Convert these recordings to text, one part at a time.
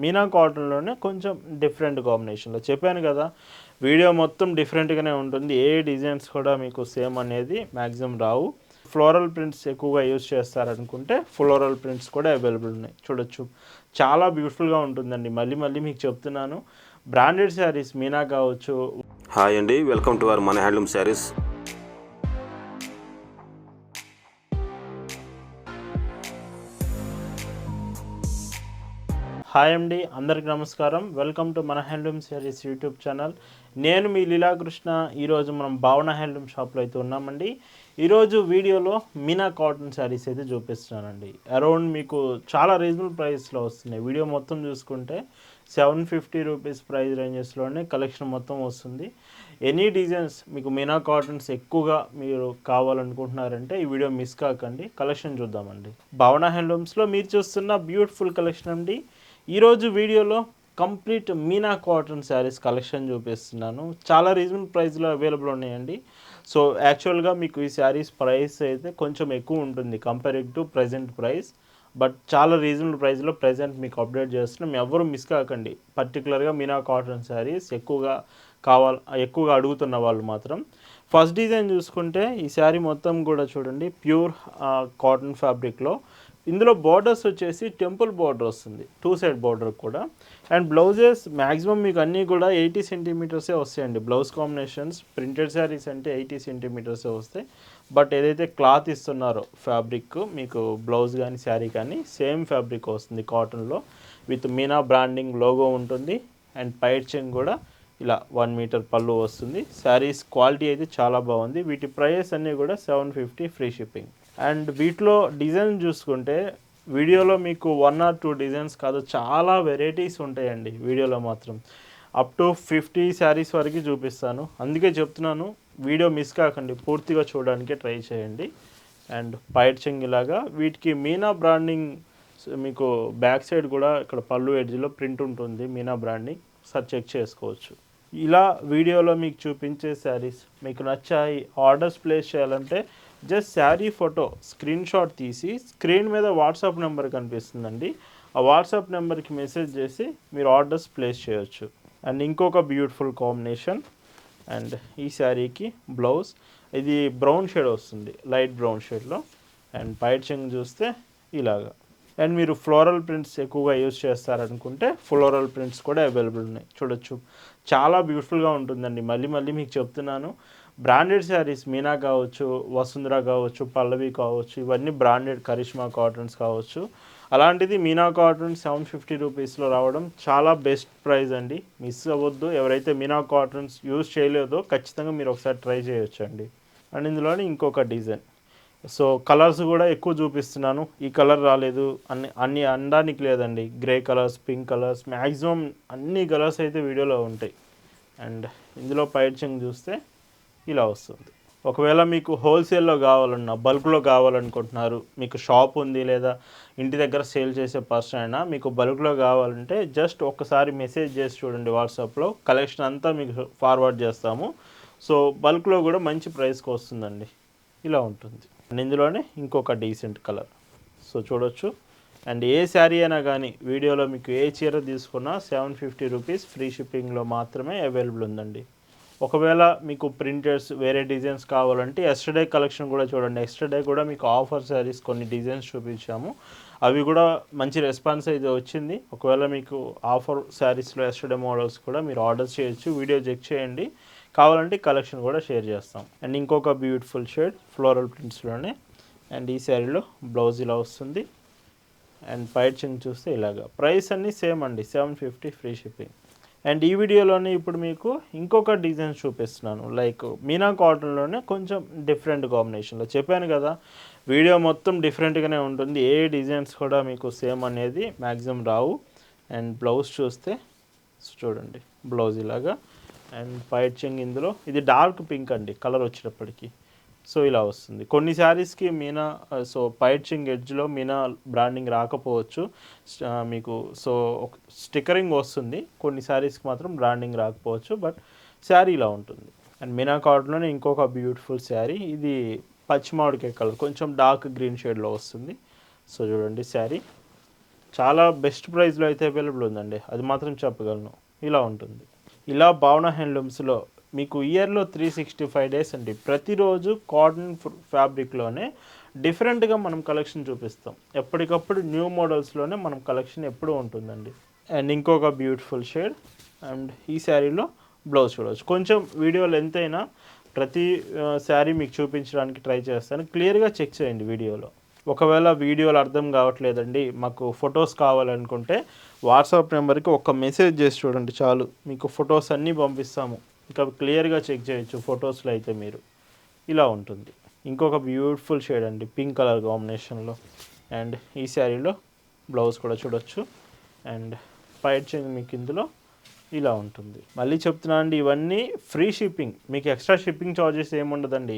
మీనా కాటన్లోనే కొంచెం డిఫరెంట్ కాంబినేషన్లో చెప్పాను కదా, వీడియో మొత్తం డిఫరెంట్గానే ఉంటుంది. ఏ డిజైన్స్ కూడా మీకు సేమ్ అనేది మ్యాక్సిమం రావు. ఫ్లోరల్ ప్రింట్స్ ఎక్కువగా యూజ్ చేస్తారనుకుంటే ఫ్లోరల్ ప్రింట్స్ కూడా అవైలబుల్ ఉన్నాయి. చూడొచ్చు, చాలా బ్యూటిఫుల్గా ఉంటుందండి. మళ్ళీ మళ్ళీ మీకు చెప్తున్నాను, బ్రాండెడ్ శారీస్ మీనా కావచ్చు. హాయ్ అండి, వెల్కమ్ టు అవర్ మన హ్యాండ్లూమ్ శారీస్. హాయ్ అండి, అందరికి నమస్కారం. వెల్కమ్ టు మన హ్యాండ్లూమ్ శారీస్ యూట్యూబ్ ఛానల్. నేను మీ లీలాకృష్ణ. ఈరోజు మనం భావన హ్యాండ్లూమ్ షాప్లో అయితే ఉన్నామండి. ఈరోజు వీడియోలో మీనా కాటన్ శారీస్ అయితే చూపిస్తున్నానండి. అరౌండ్ మీకు చాలా రీజనబుల్ ప్రైస్లో వస్తున్నాయి. వీడియో మొత్తం చూసుకుంటే 750 రూపీస్ ప్రైస్ రేంజెస్లోనే కలెక్షన్ మొత్తం వస్తుంది. ఎనీ డిజైన్స్ మీకు మీనా కాటన్స్ ఎక్కువగా మీరు కావాలనుకుంటున్నారంటే ఈ వీడియో మిస్ కాకండి. కలెక్షన్ చూద్దామండి. భావన హ్యాండ్లూమ్స్లో మీరు చూస్తున్న బ్యూటిఫుల్ కలెక్షన్ అండి. ఈరోజు వీడియోలో complete Meena cotton saris collection చూపిస్తున్నాను. చాలా రీజనబుల్ ప్రైస్లో అవైలబుల్ ఉన్నాయండి. సో యాక్చువల్గా మీకు ఈ శారీస్ ప్రైస్ అయితే కొంచెం ఎక్కువ ఉంటుంది comparing to present price. But చాలా రీజనబుల్ ప్రైస్లో ప్రజెంట్ మీకు అప్డేట్ చేస్తున్నాం. ఎవరు మిస్ కాకండి. పర్టికులర్గా మీనా కాటన్ శారీస్ ఎక్కువగా అడుగుతున్న వాళ్ళు మాత్రం. ఫస్ట్ డిజైన్ చూసుకుంటే ఈ శారీ మొత్తం కూడా చూడండి, ప్యూర్ కాటన్ ఫ్యాబ్రిక్లో. ఇందులో బార్డర్స్ వచ్చేసి టెంపుల్ బార్డర్ వస్తుంది, 2 సైడ్ బార్డర్ కూడా. అండ్ బ్లౌజెస్ మ్యాక్సిమం మీకు అన్నీ కూడా 80 సెంటీమీటర్సే వస్తాయండి. బ్లౌజ్ కాంబినేషన్స్ ప్రింటెడ్ శారీస్ అంటే 80 సెంటీమీటర్సే వస్తాయి. బట్ ఏదైతే క్లాత్ ఇస్తున్నారో ఫ్యాబ్రిక్ మీకు బ్లౌజ్ కానీ శారీ కానీ సేమ్ ఫ్యాబ్రిక్ వస్తుంది కాటన్లో. విత్ మీనా బ్రాండింగ్ లోగో ఉంటుంది. అండ్ పైచింగ్ కూడా ఇలా 1 మీటర్ పళ్ళు వస్తుంది. శారీస్ క్వాలిటీ అయితే చాలా బాగుంది. వీటి ప్రైస్ అన్నీ కూడా 750 ఫ్రీ షిప్పింగ్. అండ్ వీటిలో డిజైన్ చూసుకుంటే వీడియోలో మీకు 1 or 2 డిజైన్స్ కాదు, చాలా వెరైటీస్ ఉంటాయండి వీడియోలో మాత్రం. అప్ టు 50 శారీస్ వరకు చూపిస్తాను. అందుకే చెప్తున్నాను, వీడియో మిస్ కాకండి, పూర్తిగా చూడడానికే ట్రై చేయండి. అండ్ పైచింగ్ ఇలాగా వీటికి మీనా బ్రాండింగ్ మీకు బ్యాక్ సైడ్ కూడా ఇక్కడ పళ్ళు ఎడ్జ్లో ప్రింట్ ఉంటుంది, మీనా బ్రాండింగ్. సార్ చెక్ చేసుకోవచ్చు. ఇలా వీడియోలో మీకు చూపించే శారీస్ మీకు నచ్చాయి, ఆర్డర్స్ ప్లేస్ చేయాలంటే just sari photo screen shot తీసి స్క్రీన్ మీద వాట్సాప్ నెంబర్ కనిపిస్తుందండి, ఆ వాట్సాప్ నెంబర్కి మెసేజ్ చేసి మీరు ఆర్డర్స్ ప్లేస్ చేయొచ్చు. అండ్ ఇంకొక బ్యూటిఫుల్ కాంబినేషన్. అండ్ ఈ శారీకి బ్లౌజ్ ఇది బ్రౌన్ షేడ్ వస్తుంది, లైట్ బ్రౌన్ షేడ్లో. అండ్ పైచింగ్ చూస్తే ఇలాగా. అండ్ మీరు ఫ్లోరల్ ప్రింట్స్ ఎక్కువగా యూజ్ చేస్తారనుకుంటే ఫ్లోరల్ ప్రింట్స్ కూడా అవైలబుల్ ఉన్నాయి. చూడొచ్చు, చాలా బ్యూటిఫుల్గా ఉంటుందండి. మళ్ళీ మళ్ళీ మీకు చెప్తున్నాను, బ్రాండెడ్ శారీస్ మీనా కావచ్చు, వసుంధర కావచ్చు, పల్లవి కావచ్చు, ఇవన్నీ బ్రాండెడ్, కరిష్మా కాటన్స్ కావచ్చు. అలాంటిది మీనా కాటన్ 750 రూపీస్లో రావడం చాలా బెస్ట్ ప్రైస్ అండి. మిస్ అవ్వద్దు. ఎవరైతే మీనా కాటన్స్ యూజ్ చేయలేదో ఖచ్చితంగా మీరు ఒకసారి ట్రై చేయొచ్చండి. అండ్ ఇందులోనే ఇంకొక డిజైన్. సో కలర్స్ కూడా ఎక్కువ చూపిస్తున్నాను. ఈ కలర్ రాలేదు అన్ని అనడానికి లేదండి. Grey colours, pink colours, maximum అన్ని కలర్స్ అయితే వీడియోలో ఉంటాయి. అండ్ ఇందులో పైచింగ్ చూస్తే ఇలా వస్తుంది. ఒకవేళ మీకు హోల్సేల్లో కావాలన్నా, బల్క్లో కావాలనుకుంటున్నారు, మీకు షాప్ ఉంది లేదా ఇంటి దగ్గర సేల్ చేసే పర్సన్ అయినా మీకు బల్క్లో కావాలంటే జస్ట్ ఒక్కసారి మెసేజ్ చేసి చూడండి వాట్సాప్లో. కలెక్షన్ అంతా మీకు ఫార్వర్డ్ చేస్తాము. సో బల్క్లో కూడా మంచి ప్రైస్కి వస్తుందండి. ఇలా ఉంటుంది. అండ్ ఇందులోనే ఇంకొక డీసెంట్ కలర్. సో చూడొచ్చు. అండ్ ఏ శారీ అయినా కానీ వీడియోలో మీకు ఏ చీర తీసుకున్నా 750 రూపీస్ ఫ్రీ షిప్పింగ్లో మాత్రమే అవైలబుల్ ఉందండి. ఒకవేళ మీకు ప్రింటర్స్ వేరే డిజైన్స్ కావాలంటే ఎస్టర్డే కలెక్షన్ కూడా చూడండి. ఎస్టర్డే కూడా మీకు ఆఫర్ శారీస్ కొన్ని డిజైన్స్ చూపించాము. అవి కూడా మంచి రెస్పాన్స్ అయితే వచ్చింది. ఒకవేళ మీకు ఆఫర్ శారీస్లో ఎస్టర్డే మోడల్స్ కూడా మీరు ఆర్డర్ చేయొచ్చు. వీడియో చెక్ చేయండి, కావాలంటే కలెక్షన్ కూడా షేర్ చేస్తాం. అండ్ ఇంకొక బ్యూటిఫుల్ షేడ్ ఫ్లోరల్ ప్రింట్స్లోనే. అండ్ ఈ శారీలో బ్లౌజ్ ఇలా వస్తుంది. అండ్ పైచింగ్ చూస్తే ఇలాగా. ప్రైస్ అన్నీ సేమ్ అండి, 750 ఫ్రీ షిప్పింగ్. అండ్ ఈ వీడియోలోనే ఇప్పుడు మీకు ఇంకొక డిజైన్ చూపిస్తున్నాను. లైక్ మీనా కాటన్లోనే కొంచెం డిఫరెంట్ కాంబినేషన్లో. చెప్పాను కదా, వీడియో మొత్తం డిఫరెంట్గానే ఉంటుంది. ఏ డిజైన్స్ కూడా మీకు సేమ్ అనేది మ్యాక్సిమం రావు. అండ్ బ్లౌజ్ చూస్తే చూడండి, బ్లౌజ్ ఇలాగా. అండ్ పైచింగ్ ఇందులో ఇది డార్క్ పింక్ అండి కలర్ వచ్చేటప్పటికి. సో ఇలా వస్తుంది. కొన్ని శారీస్కి మీనా సో పైచింగ్ ఎడ్జ్లో మీనా బ్రాండింగ్ రాకపోవచ్చు మీకు. సో స్టిక్కరింగ్ వస్తుంది. కొన్ని శారీస్కి మాత్రం బ్రాండింగ్ రాకపోవచ్చు, బట్ శారీ ఇలా ఉంటుంది. అండ్ మీనా కాటన్లోనే ఇంకొక బ్యూటిఫుల్ శారీ. ఇది పచ్చి మామిడికాయ కలర్, కొంచెం డార్క్ గ్రీన్ షేడ్లో వస్తుంది. సో చూడండి శారీ. చాలా బెస్ట్ ప్రైస్లో అయితే అవైలబుల్ ఉందండి, అది మాత్రం చెప్పగలను. ఇలా ఉంటుంది. ఇలా భావన హ్యాండ్లూమ్స్లో మీకు ఇయర్లో 365 డేస్ అండి, ప్రతిరోజు కాటన్ ఫ్యాబ్రిక్లోనే డిఫరెంట్గా మనం కలెక్షన్ చూపిస్తాం. ఎప్పటికప్పుడు న్యూ మోడల్స్లోనే మనం కలెక్షన్ ఎప్పుడూ ఉంటుందండి. అండ్ ఇంకొక బ్యూటిఫుల్ షేడ్. అండ్ ఈ శారీలో బ్లౌజ్ చూడవచ్చు. కొంచెం వీడియో లెంత్ అయినా ప్రతి శారీ మీకు చూపించడానికి ట్రై చేస్తాను. క్లియర్గా చెక్ చేయండి వీడియోలో. ఒకవేళ వీడియోలు అర్థం కావట్లేదండి, మాకు ఫొటోస్ కావాలనుకుంటే వాట్సాప్ నెంబర్కి ఒక మెసేజ్ చేసి చూడండి చాలు, మీకు ఫొటోస్ అన్నీ పంపిస్తాము. ఇంకా క్లియర్గా చెక్ చేయొచ్చు ఫొటోస్లో అయితే మీరు. ఇలా ఉంటుంది. ఇంకొక బ్యూటిఫుల్ షేడ్ అండి, పింక్ కలర్ కాంబినేషన్లో. అండ్ ఈ శారీలో బ్లౌజ్ కూడా చూడొచ్చు. అండ్ పైట్ చెంగు మీకు ఇందులో ఇలా ఉంటుంది. మళ్ళీ చెప్తున్నా అండి, ఇవన్నీ ఫ్రీ షిప్పింగ్, మీకు ఎక్స్ట్రా షిప్పింగ్ ఛార్జెస్ ఏముండదండి.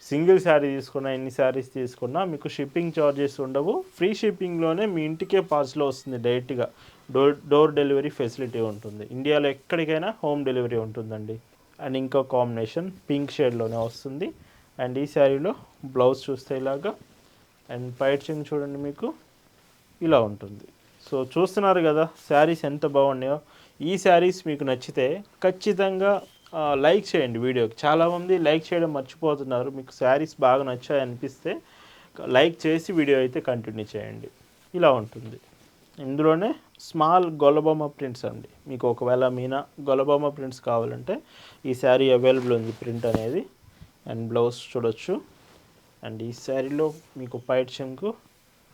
సింగిల్ శారీ తీసుకున్నా, ఎన్ని శారీస్ తీసుకున్నా మీకు షిప్పింగ్ ఛార్జెస్ ఉండవు. ఫ్రీ షిప్పింగ్లోనే మీ ఇంటికే పార్సల్ వస్తుంది డైరెక్ట్గా. డోర్ డెలివరీ ఫెసిలిటీ ఉంటుంది. ఇండియాలో ఎక్కడికైనా హోమ్ డెలివరీ ఉంటుందండి. అండ్ ఇంకో కాంబినేషన్ పింక్ షేడ్లోనే వస్తుంది. అండ్ ఈ శారీలో బ్లౌజ్ చూస్తే ఇలాగా. అండ్ పైట్ చెంగు చూడండి మీకు ఇలా ఉంటుంది. సో చూస్తున్నారు కదా శారీస్ ఎంత బాగున్నాయో. ఈ శారీస్ మీకు నచ్చితే ఖచ్చితంగా లైక్ చేయండి వీడియోకి. చాలామంది లైక్ చేయడం మర్చిపోతున్నారు. మీకు శారీస్ బాగా నచ్చాయి అనిపిస్తే లైక్ చేసి వీడియో అయితే కంటిన్యూ చేయండి. ఇలా ఉంటుంది. ఇందులోనే స్మాల్ గొల్లబొమ్మ ప్రింట్స్ అండి. మీకు ఒకవేళ మీనా గొల్లబొమ్మ ప్రింట్స్ కావాలంటే ఈ శారీ అవైలబుల్ ఉంది, ప్రింట్ అనేది. అండ్ బ్లౌజ్ చూడొచ్చు. అండ్ ఈ శారీలో మీకు పైట్ చెంగు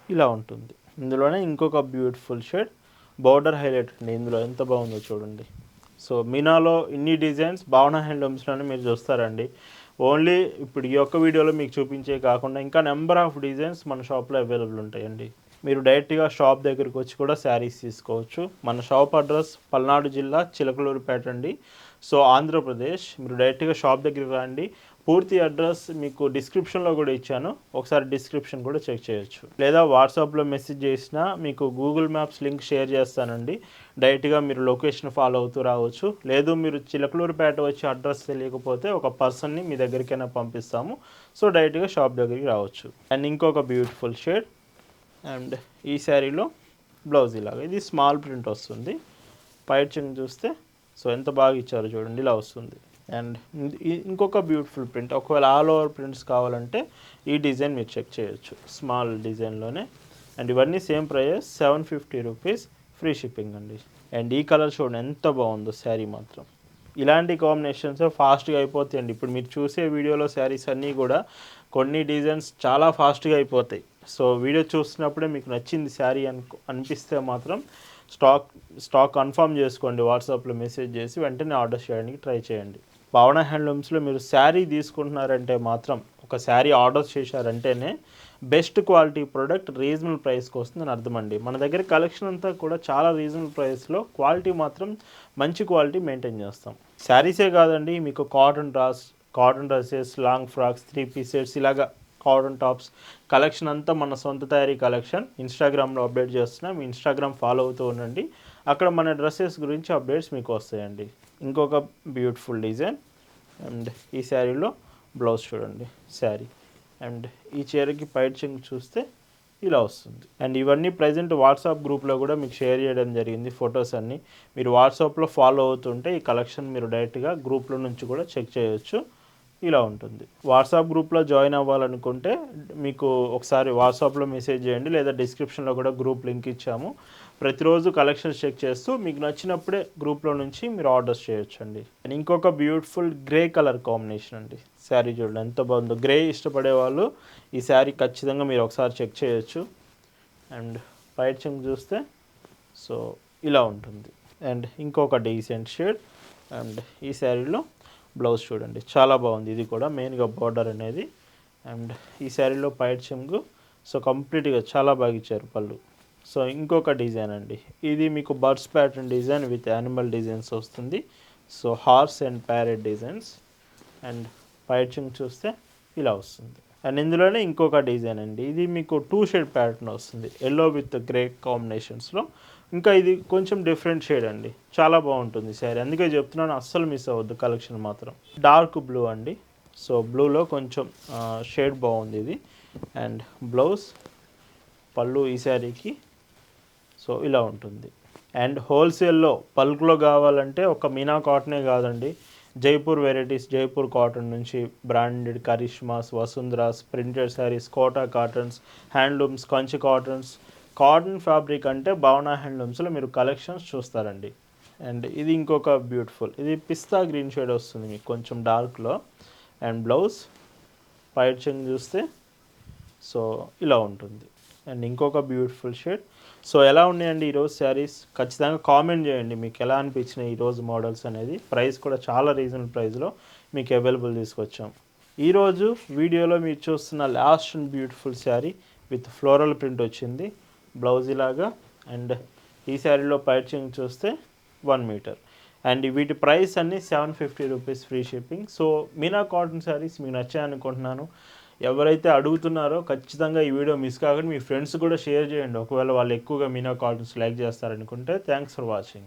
ఇలా ఉంటుంది. ఇందులోనే ఇంకొక బ్యూటిఫుల్ షేడ్ బార్డర్ హైలైట్ అండి. ఇందులో ఎంత బాగుందో చూడండి. సో మీనాలో ఇన్ని డిజైన్స్ భావన హ్యాండ్లూమ్స్లోనే మీరు చూస్తారండి. ఓన్లీ ఇప్పుడు ఈ యొక్క వీడియోలో మీకు చూపించే కాకుండా ఇంకా నెంబర్ ఆఫ్ డిజైన్స్ మన షాప్లో అవైలబుల్ ఉంటాయండి. మీరు డైరెక్ట్గా షాప్ దగ్గరికి వచ్చి కూడా శారీస్ తీసుకోవచ్చు. మన షాప్ అడ్రస్ పల్నాడు జిల్లా చిలకలూరుపేట అండి. సో ఆంధ్రప్రదేశ్. మీరు డైరెక్ట్గా షాప్ దగ్గరికి రండి. పూర్తి అడ్రస్ మీకు డిస్క్రిప్షన్లో కూడా ఇచ్చాను, ఒకసారి డిస్క్రిప్షన్ కూడా చెక్ చేయొచ్చు. లేదా వాట్సాప్లో మెసేజ్ చేసినా మీకు గూగుల్ మ్యాప్స్ లింక్ షేర్ చేస్తానండి. డైరెక్ట్గా మీరు లొకేషన్ ఫాలో అవుతూ రావచ్చు. లేదు మీరు చిలకలూరుపేట వచ్చి అడ్రస్ తెలియకపోతే ఒక పర్సన్ని మీ దగ్గరికైనా పంపిస్తాము. సో డైరెక్ట్గా షాప్ దగ్గరికి రావచ్చు. అండ్ ఇంకొక బ్యూటిఫుల్ షేడ్. అండ్ ఈ శారీలో బ్లౌజ్ ఇలాగా, ఇది స్మాల్ ప్రింట్ వస్తుంది. పైట్ చెంగు చూస్తే సో ఎంత బాగా ఇచ్చారో చూడండి, ఇలా వస్తుంది. అండ్ ఇంకొక బ్యూటిఫుల్ ప్రింట్, ఒకవేళ ఆల్ ఓవర్ ప్రింట్స్ కావాలంటే ఈ డిజైన్ మీరు చెక్ చేయొచ్చు, స్మాల్ డిజైన్లోనే. అండ్ ఇవన్నీ same price 750 rupees, free shipping అండి. అండ్ ఈ కలర్ చూడండి ఎంత బాగుందో శారీ మాత్రం. ఇలాంటి కాంబినేషన్స్ ఫాస్ట్గా అయిపోతాయండి. ఇప్పుడు మీరు చూసే వీడియోలో శారీస్ అన్నీ కూడా కొన్ని డిజైన్స్ చాలా ఫాస్ట్గా అయిపోతాయి. సో వీడియో చూస్తున్నప్పుడే మీకు నచ్చింది శారీ అనిపిస్తే మాత్రం స్టాక్ కన్ఫర్మ్ చేసుకోండి. వాట్సాప్లో మెసేజ్ చేసి వెంటనే ఆర్డర్ చేయడానికి ట్రై చేయండి. భావన హ్యాండ్లూమ్స్లో మీరు శారీ తీసుకుంటున్నారంటే మాత్రం, ఒక శారీ ఆర్డర్ చేశారంటేనే బెస్ట్ క్వాలిటీ ప్రోడక్ట్ రీజనబుల్ ప్రైస్కి వస్తుందని అర్థం అండి. మన దగ్గర కలెక్షన్ అంతా కూడా చాలా రీజనబుల్ ప్రైస్లో, క్వాలిటీ మాత్రం మంచి క్వాలిటీ మెయింటైన్ చేస్తాం. శారీసే కాదండి, మీకు cotton dresses, long frocks, 3 pieces, ఇలాగా కాటన్ టాప్స్ కలెక్షన్ అంతా మన సొంత తయారీ కలెక్షన్ ఇన్స్టాగ్రామ్లో అప్డేట్ చేస్తున్నాం. మీ ఇన్స్టాగ్రామ్ ఫాలో అవుతూ ఉండండి, అక్కడ మన డ్రెస్సెస్ గురించి అప్డేట్స్ మీకు వస్తాయండి. ఇంకొక బ్యూటిఫుల్ డిజైన్. అండ్ ఈ శారీలో బ్లౌజ్ చూడండి శారీ. అండ్ ఈ చీరకి పైట్ చెంగు చూస్తే ఇలా వస్తుంది. అండ్ ఇవన్నీ ప్రజెంట్ వాట్సాప్ గ్రూప్లో కూడా మీకు షేర్ చేయడం జరిగింది ఫొటోస్ అన్నీ. మీరు వాట్సాప్లో ఫాలో అవుతుంటే ఈ కలెక్షన్ మీరు డైరెక్ట్గా గ్రూప్లో నుంచి కూడా చెక్ చేయొచ్చు. ఇలా ఉంటుంది. వాట్సాప్ గ్రూప్లో జాయిన్ అవ్వాలనుకుంటే మీకు ఒకసారి వాట్సాప్లో మెసేజ్ చేయండి, లేదా డిస్క్రిప్షన్లో కూడా గ్రూప్ లింక్ ఇచ్చాము. ప్రతిరోజు కలెక్షన్స్ చెక్ చేస్తూ మీకు నచ్చినప్పుడే గ్రూప్లో నుంచి మీరు ఆర్డర్స్ చేయొచ్చండి. అండ్ ఇంకొక బ్యూటిఫుల్ గ్రే కలర్ కాంబినేషన్ అండి. శారీ చూడండి ఎంత బాగుందో. గ్రే ఇష్టపడే వాళ్ళు ఈ శారీ ఖచ్చితంగా మీరు ఒకసారి చెక్ చేయొచ్చు. అండ్ పైట్ చెంగు చూస్తే సో ఇలా ఉంటుంది. అండ్ ఇంకొక డీసెంట్ షేడ్. అండ్ ఈ శారీలో బ్లౌజ్ చూడండి చాలా బాగుంది, ఇది కూడా మెయిన్గా బార్డర్ అనేది. అండ్ ఈ శారీలో పైట్ చెంగు సో కంప్లీట్గా చాలా బాగా ఇచ్చారు పళ్ళు. సో ఇంకొక డిజైన్ అండి, ఇది మీకు birds pattern design with animal designs వస్తుంది. So horse and parrot designs. And పైట్ చెంగు చూస్తే ఇలా వస్తుంది. అండ్ ఇందులోనే ఇంకొక డిజైన్ అండి, ఇది మీకు 2 షేడ్ ప్యాటర్న్ వస్తుంది, ఎల్లో విత్ గ్రే కాంబినేషన్స్లో. ఇంకా ఇది కొంచెం డిఫరెంట్ షేడ్ అండి, చాలా బాగుంటుంది శారీ, అందుకే చెప్తున్నాను అస్సలు మిస్ అవ్వద్దు కలెక్షన్ మాత్రం. డార్క్ బ్లూ అండి. సో బ్లూలో కొంచెం షేడ్ బాగుంది ఇది. అండ్ బ్లౌజ్, పళ్ళు ఈ శారీకి సో సో ఇలా ఉంటుంది. అండ్ హోల్సేల్లో బల్క్లో కావాలంటే ఒక మీనా కాటనే కాదండి, జైపూర్ వెరైటీస్, జైపూర్ కాటన్ నుంచి branded Karishmas, Vasundharas, printed sarees, Kota cottons, handlooms, Kanchi cottons, cotton fabric అంటే భావన హ్యాండ్లూమ్స్లో మీరు కలెక్షన్స్ చూస్తారండి. అండ్ ఇది ఇంకొక బ్యూటిఫుల్, ఇది పిస్తా గ్రీన్ షేడ్ వస్తుంది మీకు కొంచెం డార్క్లో. అండ్ బ్లౌజ్ పైట్ చెంగ్ చూస్తే సో ఇలా ఉంటుంది. అండ్ ఇంకొక బ్యూటిఫుల్ షేడ్. సో ఎలా ఉన్నాయండి ఈరోజు శారీస్? ఖచ్చితంగా కామెంట్ చేయండి మీకు ఎలా అనిపించినాయి ఈరోజు మోడల్స్ అనేది. ప్రైస్ కూడా చాలా రీజనబుల్ ప్రైస్లో మీకు అవైలబుల్ తీసుకొచ్చాం. ఈరోజు వీడియోలో మీరు చూస్తున్న last and beautiful sari with floral print వచ్చింది, బ్లౌజ్ ఇలాగా. అండ్ ఈ శారీలో పైచింగ్ చూస్తే 1 మీటర్. అండ్ వీటి ప్రైస్ అన్నీ 750 rupees free shipping. So Meena cotton saris మీకు నచ్చాయనుకుంటున్నాను. ఎవరైతే అడుగుతున్నారో ఖచ్చితంగా ఈ వీడియో మిస్ కాకుండా మీ ఫ్రెండ్స్ కూడా షేర్ చేయండి, ఒకవేళ వాళ్ళు ఎక్కువగా మీనా కాటన్స్ లైక్ చేస్తారనుకుంటే. Thanks for watching.